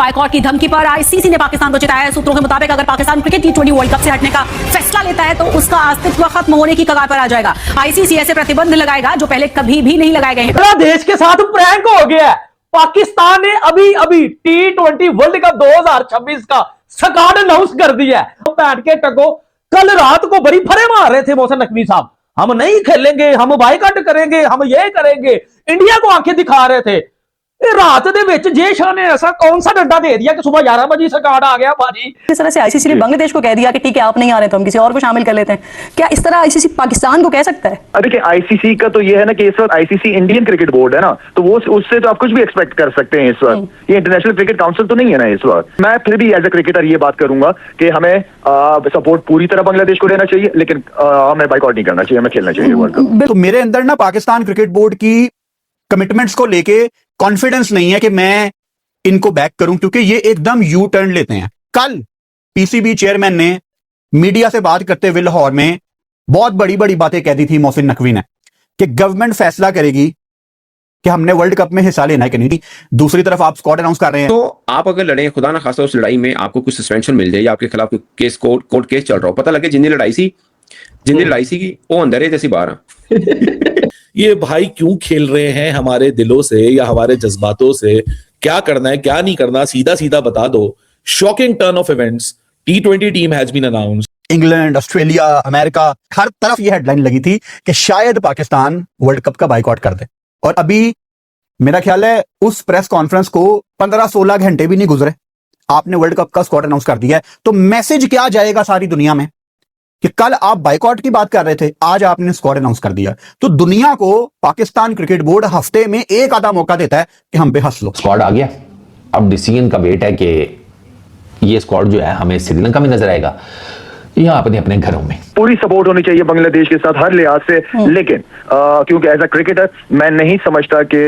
Boycott की धमकी पर आईसीसी ने पाकिस्तान को चिताया है। सूत्रों के मुताबिक अगर Pakistan cricket T20 world cup से हटने का फैसला लेता है तो उसका अस्तित्व खत्म होने की कगार पर आ जाएगा। आईसीसी ऐसे प्रतिबंध लगाएगा जो पहले कभी भी नहीं लगाए गए हैं। देश के साथ प्रैंक हो गया है। पाकिस्तान ने अभी अभी T20 वर्ल्ड कप 2026 का स्क्वाड अनाउंस कर दिया है। बैठ के टको कल रात को बड़ी फरे मार रहे थे मोहसिन नकवी साहब, हम नहीं खेलेंगे, हम बायकॉट करेंगे, हम ये करेंगे, इंडिया को आंखें दिखा रहे थे। रात दे विच जे शाह ने ऐसा कौन सा डंडा दे दिया कि सुबह 11 बजे स्क्वाड आ गया भाजी। इस तरह से आईसीसी ने बांग्लादेश को कह दिया कि ठीक है आप नहीं आ रहे तो हम किसी और को शामिल कर लेते हैं। क्या इस तरह आईसीसी पाकिस्तान को कह सकता है? देखिए आईसीसी का तो ये है ना कि इस वक्त आईसीसी इंडियन क्रिकेट बोर्ड है ना, तो वो उससे तो आप कुछ भी एक्सपेक्ट कर सकते हैं इस वक्त। ये इंटरनेशनल क्रिकेट काउंसिल तो नहीं है ना इस वक्त। मैं फिर भी एज ए क्रिकेटर ये बात करूंगा कि हमें सपोर्ट पूरी तरह बांग्लादेश को देना चाहिए, लेकिन हमें बायकॉट नहीं करना चाहिए, हमें खेलना चाहिए वर्ल्ड कप। तो मेरे अंदर ना पाकिस्तान क्रिकेट बोर्ड की कमिटमेंट्स को लेके कॉन्फिडेंस नहीं है कि मैं इनको बैक करूं, क्योंकि ये एकदम यू टर्न लेते हैं। कल पीसीबी चेयरमैन ने मीडिया से बात करते हुए लाहौर में बहुत बड़ी बड़ी बातें कह दी थी मोहसिन नकवी ने कि गवर्नमेंट फैसला करेगी कि हमने वर्ल्ड कप में हिस्सा लेना है कि नहीं। दूसरी तरफ आप स्क्वाड अनाउंस कर रहे हैं। तो आप अगर लड़े, खुदा ना खासा उस लड़ाई में आपको कुछ सस्पेंशन मिल जाए या आपके खिलाफ केस कोर्ट केस चल रहा हो, पता लगे जिन्हें लड़ाई सी की वो अंदर है जैसी बाहर। ये भाई क्यों खेल रहे हैं हमारे दिलों से या हमारे जज्बातों से? क्या करना है क्या नहीं करना सीधा सीधा बता दो। Shocking turn of events, T20 team has been announced. England, Australia, America, हर तरफ यह हेडलाइन लगी थी कि शायद पाकिस्तान वर्ल्ड कप का बायकॉट कर दे। और अभी मेरा ख्याल है उस प्रेस कॉन्फ्रेंस को 15-16 घंटे भी नहीं गुजरे, आपने वर्ल्ड कप का स्क्वाड अनाउंस कर दिया है। तो मैसेज क्या जाएगा सारी दुनिया में कि कल आप बायकॉट की बात कर रहे थे, आज आपने स्क्वाड अनाउंस कर दिया। तो दुनिया को पाकिस्तान क्रिकेट बोर्ड हफ्ते में एक आधा मौका देता है कि हम पे हंस लो। स्क्वाड आ गया, अब डिसीजन का वेट है कि ये स्क्वाड जो है हमें श्रीलंका में नजर आएगा या अपने अपने घरों में। पूरी सपोर्ट होनी चाहिए बांग्लादेश के साथ हर लिहाज से, लेकिन क्योंकि एज अ क्रिकेटर मैं नहीं समझता कि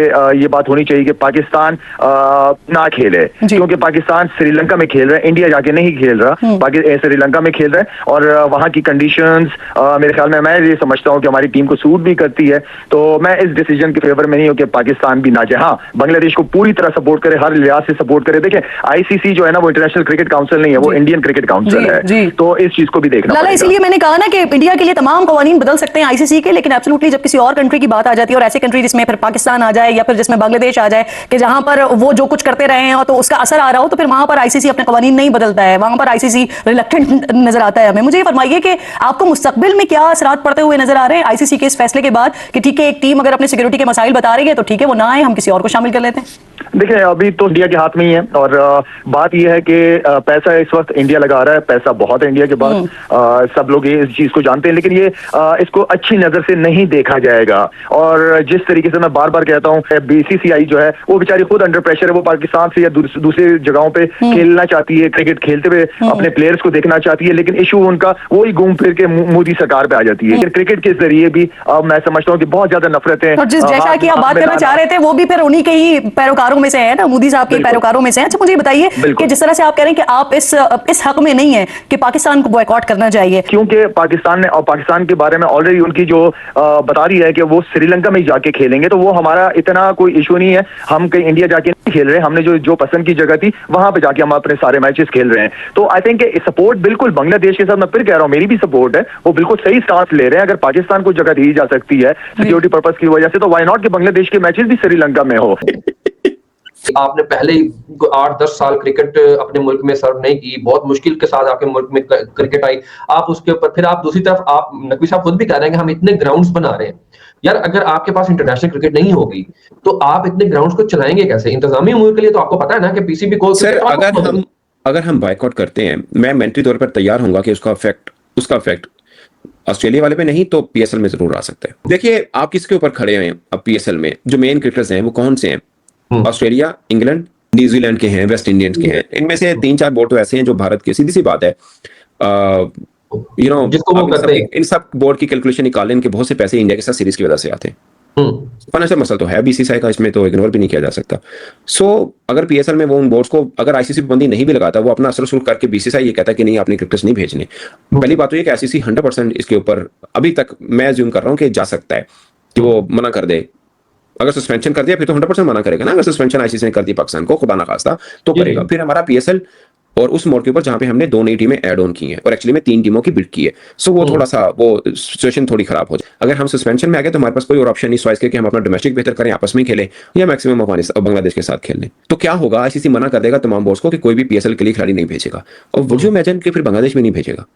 ये बात होनी चाहिए कि पाकिस्तान ना खेले, क्योंकि पाकिस्तान श्रीलंका में खेल रहा है, इंडिया जाके नहीं खेल रहा, श्रीलंका में खेल रहा है। और वहां की कंडीशंस मेरे ख्याल में मैं ये समझता हूँ कि हमारी टीम को सूट भी करती है। तो मैं इस डिसीजन के फेवर में नहीं हूँ कि पाकिस्तान भी ना जाए। हाँ, बांग्लादेश को पूरी तरह सपोर्ट करे, हर लिहाज से सपोर्ट करे। देखिए आईसीसी जो है ना वो इंटरनेशनल क्रिकेट काउंसिल नहीं है, वो इंडियन क्रिकेट काउंसिल है, तो इस चीज को भी देखना पड़ेगा। इसलिए मैंने कहा ना कि इंडिया के लिए तमाम कवानीन बदल सकते हैं आईसीसी के, लेकिन एब्सोल्युटली जब किसी और कंट्री की बात आ जाती है और ऐसे कंट्री जिसमें फिर पाकिस्तान आ जाए या फिर जिसमें बांग्लादेश आ जाए कि जहां पर वो जो कुछ करते रहे हैं तो उसका असर आ रहा हो, तो फिर वहां पर आईसीसी अपने कवानीन नहीं बदलता है, वहां पर आईसीसी रिलक्टेंट नजर आता है हमें। मुझे ये फरमाइए कि आपको मुस्तकबिल में क्या असरात पड़ते हुए नजर आ रहे हैं आईसीसी के इस फैसले के बाद कि ठीक है एक टीम अगर अपने सिक्योरिटी के मसाइल बता रही है तो ठीक है वो ना आए, हम किसी और को शामिल कर लेते हैं। देखिए अभी तो इंडिया के हाथ में ही है, और बात यह है कि पैसा इस वक्त इंडिया लगा रहा है, पैसा बहुत है इंडिया के पास, सब लोग ये इस चीज को जानते हैं, लेकिन ये इसको अच्छी नजर से नहीं देखा जाएगा। और जिस तरीके से मैं बार बार कहता हूँ बीसीसीआई जो है वो बेचारी खुद अंडर प्रेशर है, वो पाकिस्तान से या दूसरी जगहों पे खेलना चाहती है, क्रिकेट खेलते हुए अपने प्लेयर्स को देखना चाहती है, लेकिन इशू उनका वही घूम फिर के मोदी सरकार पे आ जाती है। क्रिकेट के जरिए भी अब मैं समझता हूँ कि बहुत ज्यादा नफरतें, और जिस जैसा की आप बात करना चाह रहे थे वो भी फिर उन्हीं के ही पैरोकारों में से है ना, मोदी साहब के पैरोकारों में से है। अच्छा मुझे बताइए कि जिस तरह से आप कह रहे हैं कि आप इस हक में नहीं है कि पाकिस्तान को बॉयकॉट करना चाहिए, क्योंकि पाकिस्तान ने और पाकिस्तान के बारे में ऑलरेडी उनकी जो बता रही है कि वो श्रीलंका में जाके खेलेंगे, तो वो हमारा इतना कोई इशू नहीं है। हम कहीं इंडिया जाके नहीं खेल रहे, हमने जो पसंद की जगह थी वहां पे जाके हम अपने सारे मैचेस खेल रहे हैं। तो आई थिंक सपोर्ट बिल्कुल बांग्लादेश के साथ, मैं फिर कह रहा हूँ मेरी भी सपोर्ट है, वो बिल्कुल सही स्टांस ले रहे हैं। अगर पाकिस्तान को जगह दी जा सकती है सिक्योरिटी पर्पस की वजह से, तो व्हाई नॉट कि बांग्लादेश के मैचेस भी श्रीलंका में हो। आपने पहले 8-10 साल क्रिकेट अपने मुल्क में सर्व नहीं की, बहुत मुश्किल के साथ आपके मुल्क में क्रिकेट आई, आप उसके ऊपर फिर आप दूसरी तरफ आप नकवी साहब खुद भी कह रहे हैं कि हम इतने ग्राउंड्स बना रहे हैं। यार अगर आपके पास इंटरनेशनल क्रिकेट नहीं होगी तो आप इतने ग्राउंड्स को चलाएंगे कैसे? इंतजामी उमूर के लिए तो आपको पता है ना कि पीसीबी को सर अगर हम बायकॉट करते हैं, मैं मेंटली तौर पर तैयार होऊंगा कि उसका इफेक्ट ऑस्ट्रेलिया वाले पे नहीं तो पीएसएल में जरूर आ सकता है। देखिए आप किसके ऊपर खड़े हैं अब पीएसएल में, जो मेन क्रिकेटर्स हैं वो कौन से हैं? ऑस्ट्रेलिया, इंग्लैंड, न्यूजीलैंड के हैं, वेस्ट इंडियंस के हैं। इनमें से 3-4 बोर्ड तो ऐसे हैं जो भारत के, सीधी सी बात है इन सब बोर्ड की कैलकुलेशन निकालें, इनके बहुत से पैसे इंडिया के साथ सीरीज की वजह से आते हैं। फाइनेंशियल मसला तो है बीसीसीआई का, इसमें तो इग्नोर भी नहीं किया जा सकता। सो अगर पीएसएल में वो उन बोर्ड्स को अगर आईसीसी पाबंदी नहीं भी लगाता, वो अपना असर शुरू करके बीसीसीआई ये कहता है कि नहीं आपने क्रिकेटर्स नहीं भेजने, पहली बात तो ये कि आईसीसी 100% इसके ऊपर अभी तक मैं अज्यूम कर रहा हूँ कि जा सकता है कि वो मना कर दे अगर सस्पेंशन कर दिया फिर तो 100% मना करेगा ना। अगर सस्पेंशन आईसीसी ने कर दी पाकिस्तान को, खुदा ना खास्ता, तो करेगा। फिर हमारा पीएसएल और उस मोड के ऊपर जहां पे हमने 2 नई टीमें ऐड ऑन की हैं और एक्चुअली में 3 टीमों की बिल्ड की है, सो वो थोड़ा सा वो सिचुएशन थोड़ी खराब हो जाए। अगर हम सस्पेंशन में आ गए तो हमारे पास कोई और ऑप्शन नहीं स्वाइस कि हम अपना डोमेस्टिक बेहतर करें, आपस में खेलें, या मैक्सिमम अफगानिस्तान बांग्लादेश के साथ खेल लें। तो क्या होगा, आईसीसी मना कर देगा तमाम बोर्ड्स को कि कोई भी पीएसएल के लिए खिलाड़ी नहीं भेजेगा, और वो जो इमेजिन कि फिर बांग्लादेश भी नहीं भेजेगा।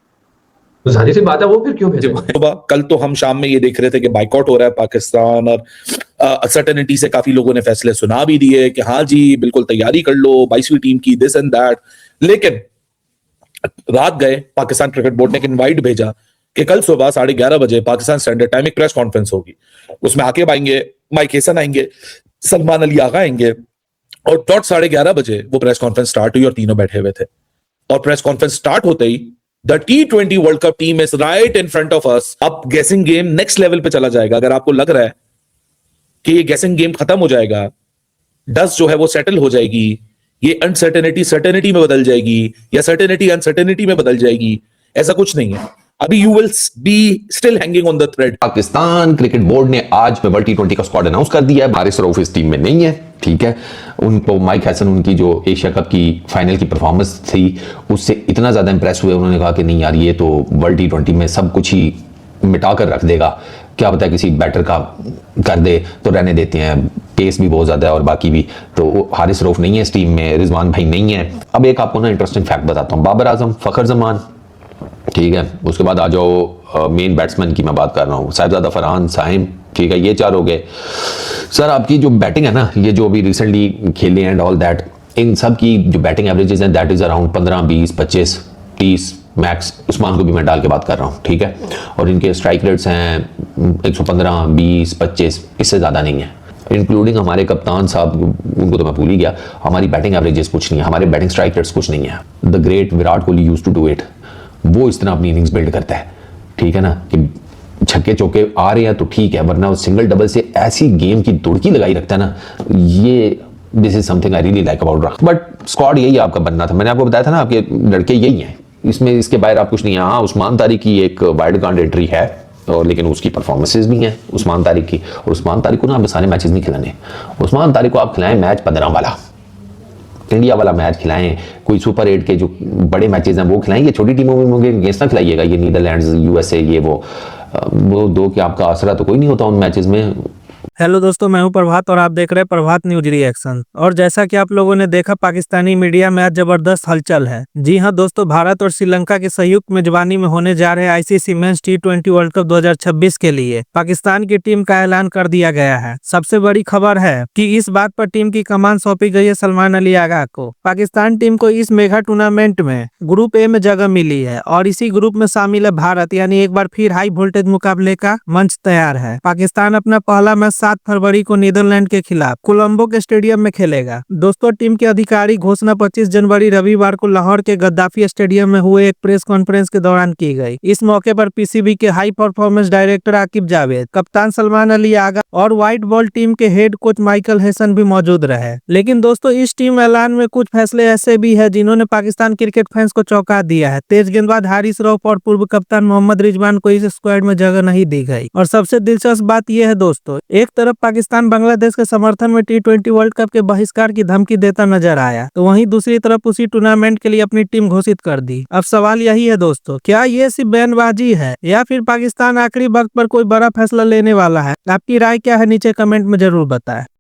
तो जाहिर सी बात है, वो फिर क्यों भेजेगा? सुबह कल तो हम शाम में ये देख रहे थे कि बाइकआउट हो रहा है पाकिस्तान, और सर्टेनिटी से काफी लोगों ने फैसले सुना भी दिए कि हाँ जी बिल्कुल तैयारी कर लो 22वीं टीम की, दिस एंड दैट। लेकिन रात गए, पाकिस्तान क्रिकेट बोर्ड ने एक इनवाइट भेजा कि कल सुबह 11:30 बजे पाकिस्तान स्टैंडर्ड टाइम एक प्रेस कॉन्फ्रेंस होगी, उसमें आकिब आएंगे, माइक हेसन आएंगे, सलमान अली आगा आएंगे, और डॉट 11:30 बजे वो प्रेस कॉन्फ्रेंस स्टार्ट हुई और तीनों बैठे हुए थे। और प्रेस कॉन्फ्रेंस स्टार्ट होते ही the T20 world cup team is right in front of us. अब गेसिंग गेम नेक्स्ट लेवल पे चला जाएगा। अगर आपको लग रहा है कि ये गेसिंग गेम खत्म हो जाएगा, डस्ट जो है वो सेटल हो जाएगी, ये अनसर्टेनिटी सर्टेनिटी में बदल जाएगी, या सर्टेनिटी अनसर्टेनिटी में बदल जाएगी, ऐसा कुछ नहीं है। अभी you will be still hanging on the thread. Pakistan cricket board ने आज में वर्ल्ड T20 का स्क्वाड अनाउंस कर दिया है। हारिस रऊफ इस टीम में नहीं है, ठीक है। उनको माइक हैसन उनकी जो एशिया कप की फाइनल की परफॉर्मेंस थी उससे इतना ज्यादा इंप्रेस हुए, उन्होंने कहा कि नहीं यार ये तो वर्ल्ड T20 में सब कुछ ही मिटा कर रख देगा, क्या पता किसी बैटर का कर दे, तो रहने देते हैं, पेस भी बहुत ज्यादा है और बाकी भी। तो हारिस रऊफ नहीं है इस टीम में, रिजवान भाई नहीं है। अब एक आपको ना इंटरेस्टिंग फैक्ट बताता हूँ, बाबर आजम, फखर जमान, ठीक है, उसके बाद आ जाओ मेन बैट्समैन की मैं बात कर रहा हूँ, साहिबजादा फरहान, साइम, ठीक है, ये 4 हो गए। सर आपकी जो बैटिंग है ना, ये जो अभी रिसेंटली खेले एंड ऑल दैट, इन सब की जो बैटिंग एवरेजेस हैं that is around 15, 20, 25, 30 max. Usman को भी मैं डाल के बात कर रहा हूँ, ठीक है। और इनके स्ट्राइक रेट्स हैं 115, 20, 25, इससे ज़्यादा नहीं है। इंक्लूडिंग हमारे कप्तान साहब, उनको तो मैं भूल ही गया, हमारी बैटिंग एवरेजेस कुछ नहीं है, हमारे बैटिंग स्ट्राइक रेट्स कुछ नहीं है। The great Virat Kohli used to do it, वो इस तरह अपनी इनिंग्स बिल्ड करता है, ठीक है ना, कि छक्के चौके आ रहे हैं तो ठीक है, वरना वो सिंगल डबल से ऐसी गेम की दुड़की लगाई रखता है ना, ये this is something I really like about रख। बट स्क्वाड यही आपका बनना था, मैंने आपको बताया था ना, आपके लड़के यही हैं, इसमें इसके बाहर आप कुछ नहीं है। हाँ, उस्मान तारिक की एक वाइल्ड कार्ड एंट्री है, और लेकिन उसकी परफॉर्मेंसेज भी हैं उस्मान तारिक की, और उस्मान तारिक को ना आप सारे मैचेस नहीं खिलाने, उस्मान तारिक को आप खिलाएं मैच 15 वाला, इंडिया वाला मैच खिलाएं, कोई सुपर 8 के जो बड़े मैचेस हैं वो खिलाएं, ये छोटी टीमों में अगेंस्ट ना खिलाइएगा, ये नीदरलैंड्स, यूएसए, ये वो दो कि आपका आसरा तो कोई नहीं होता उन मैचेस में। हेलो दोस्तों, मैं हूं प्रभात और आप देख रहे हैं प्रभात न्यूज रिएक्शन। और जैसा कि आप लोगों ने देखा, पाकिस्तानी मीडिया में आज जबरदस्त हलचल है। जी हां दोस्तों, भारत और श्रीलंका की संयुक्त मेजबानी में होने जा रहे ICC men's T20 world cup 2026 के लिए पाकिस्तान की टीम का ऐलान कर दिया गया है। सबसे बड़ी खबर है कि इस बात पर टीम की कमान सौंपी गई है सलमान अली आगा को। पाकिस्तान टीम को इस मेगा टूर्नामेंट में ग्रुप ए में जगह मिली है और इसी ग्रुप में शामिल है भारत, यानी एक बार फिर हाई वोल्टेज मुकाबले का मंच तैयार है। पाकिस्तान अपना पहला मैच 7 फरवरी को नीदरलैंड के खिलाफ कोलंबो के स्टेडियम में खेलेगा। दोस्तों, टीम की आधिकारिक घोषणा 25 जनवरी रविवार को लाहौर के गद्दाफी स्टेडियम में हुए एक प्रेस कॉन्फ्रेंस के दौरान की गई। इस मौके पर पीसीबी के high performance director Aqib Javed, कप्तान सलमान अली आगा और व्हाइट बॉल टीम के हेड कोच माइकल हेसन भी मौजूद रहे। लेकिन दोस्तों, इस टीम ऐलान में कुछ फैसले ऐसे भी है जिन्होंने पाकिस्तान क्रिकेट फैंस को चौंका दिया है। तेज गेंदबाज हारिस रऊफ और पूर्व कप्तान मोहम्मद रिजवान को इस स्क्वाड में जगह नहीं दी गई। और सबसे दिलचस्प बात यह है दोस्तों, एक तरफ पाकिस्तान बांग्लादेश के समर्थन में T20 वर्ल्ड कप के बहिष्कार की धमकी देता नजर आया, तो वहीं दूसरी तरफ उसी टूर्नामेंट के लिए अपनी टीम घोषित कर दी। अब सवाल यही है दोस्तों, क्या ये सिर्फ बयानबाजी है या फिर पाकिस्तान आखिरी वक्त पर कोई बड़ा फैसला लेने वाला है? आपकी राय क्या है नीचे कमेंट में जरूर बताएं।